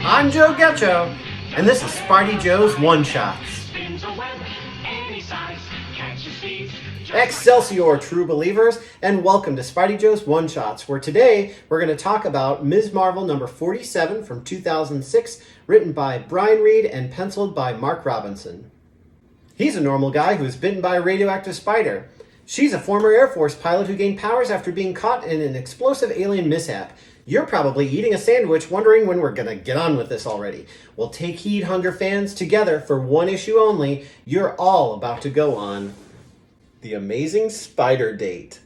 I'm Joe Getcho, and this is SpideyJoe's One-Shots. Excelsior, true believers, and welcome to SpideyJoe's One-Shots, where today we're going to talk about Ms. Marvel number 47 from 2006, written by Brian Reed and penciled by Mark Robinson. He's a normal guy who's bitten by a radioactive spider. She's a former Air Force pilot who gained powers after being caught in an explosive alien mishap. You're probably eating a sandwich wondering when we're going to get on with this already. Well, take heed, Hunger fans. Together, for one issue only, you're all about to go on The Amazing Spider Date.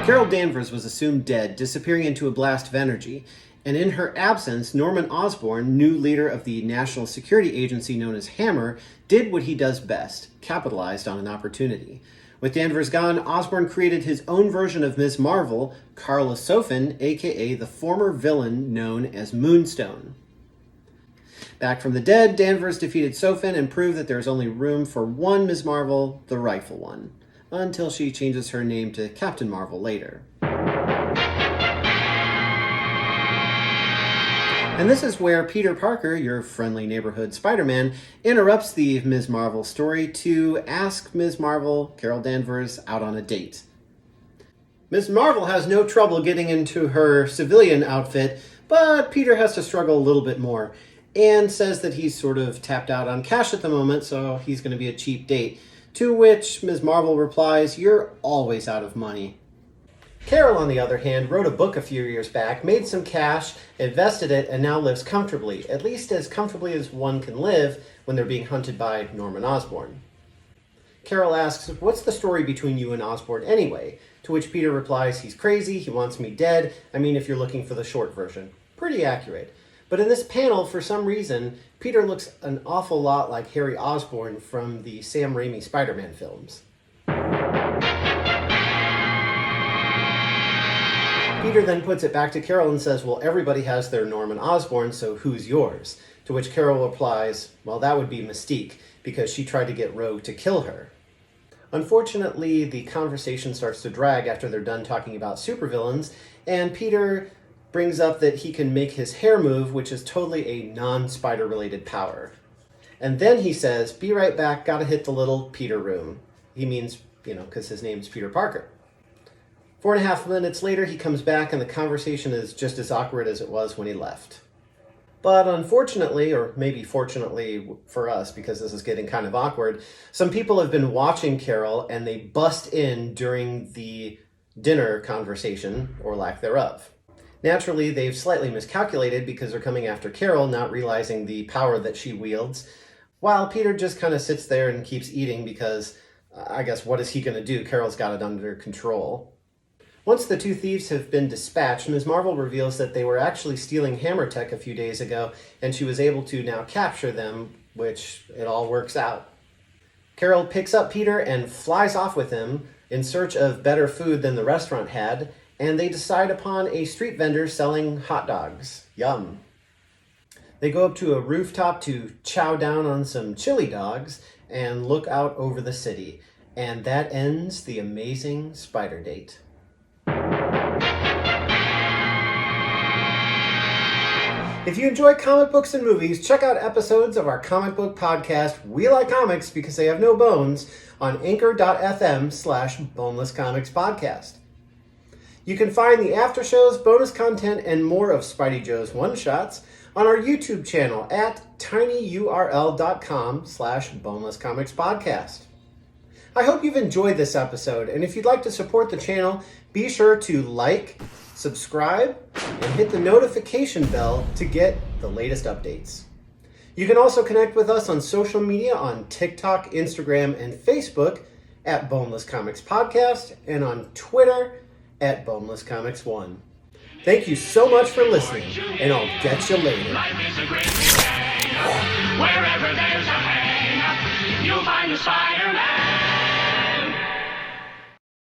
Carol Danvers was assumed dead, disappearing into a blast of energy. And in her absence, Norman Osborn, new leader of the National Security Agency known as Hammer, did what he does best, capitalized on an opportunity. With Danvers gone, Osborn created his own version of Ms. Marvel, Karla Sofen, a.k.a. the former villain known as Moonstone. Back from the dead, Danvers defeated Sofen and proved that there's only room for one Ms. Marvel, the rightful one, until she changes her name to Captain Marvel later. And this is where Peter Parker, your friendly neighborhood Spider-Man, interrupts the Ms. Marvel story to ask Ms. Marvel, Carol Danvers, out on a date. Ms. Marvel has no trouble getting into her civilian outfit, but Peter has to struggle a little bit more, and says that he's sort of tapped out on cash at the moment, so he's going to be a cheap date. To which Ms. Marvel replies, "You're always out of money." Carol, on the other hand, wrote a book a few years back, made some cash, invested it, and now lives comfortably, at least as comfortably as one can live when they're being hunted by Norman Osborn. Carol asks, "What's the story between you and Osborn anyway?" To which Peter replies, "He's crazy, he wants me dead. I mean, if you're looking for the short version." Pretty accurate. But in this panel, for some reason, Peter looks an awful lot like Harry Osborn from the Sam Raimi Spider-Man films. Peter then puts it back to Carol and says, "Well, everybody has their Norman Osborn, so who's yours?" To which Carol replies, "Well, that would be Mystique, because she tried to get Rogue to kill her." Unfortunately, the conversation starts to drag after they're done talking about supervillains, and Peter brings up that he can make his hair move, which is totally a non-spider related power. And then he says, "Be right back, gotta hit the little Peter room." He means, because his name's Peter Parker. 4.5 minutes later, he comes back and the conversation is just as awkward as it was when he left. But unfortunately, or maybe fortunately for us, because this is getting kind of awkward, some people have been watching Carol and they bust in during the dinner conversation, or lack thereof. Naturally, they've slightly miscalculated because they're coming after Carol, not realizing the power that she wields, while Peter just kind of sits there and keeps eating because, I guess, what is he going to do? Carol's got it under control. Once the two thieves have been dispatched, Ms. Marvel reveals that they were actually stealing Hammer Tech a few days ago, and she was able to now capture them, which it all works out. Carol picks up Peter and flies off with him in search of better food than the restaurant had, and they decide upon a street vendor selling hot dogs. Yum. They go up to a rooftop to chow down on some chili dogs and look out over the city. And that ends The Amazing Spider Date. If you enjoy comic books and movies, check out episodes of our comic book podcast, We Like Comics Because They Have No Bones, on anchor.fm/Boneless Comics Podcast. You can find the after shows, bonus content, and more of SpideyJoe's One-Shots on our YouTube channel at tinyurl.com/Boneless Comics Podcast. I hope you've enjoyed this episode, and if you'd like to support the channel, be sure to like, subscribe, and hit the notification bell to get the latest updates. You can also connect with us on social media on TikTok, Instagram, and Facebook at Boneless Comics Podcast, and on Twitter at Boneless Comics 1. Thank you so much for listening, and I'll catch you later. Wherever there's a hang-up, you'll find the Spider-Man.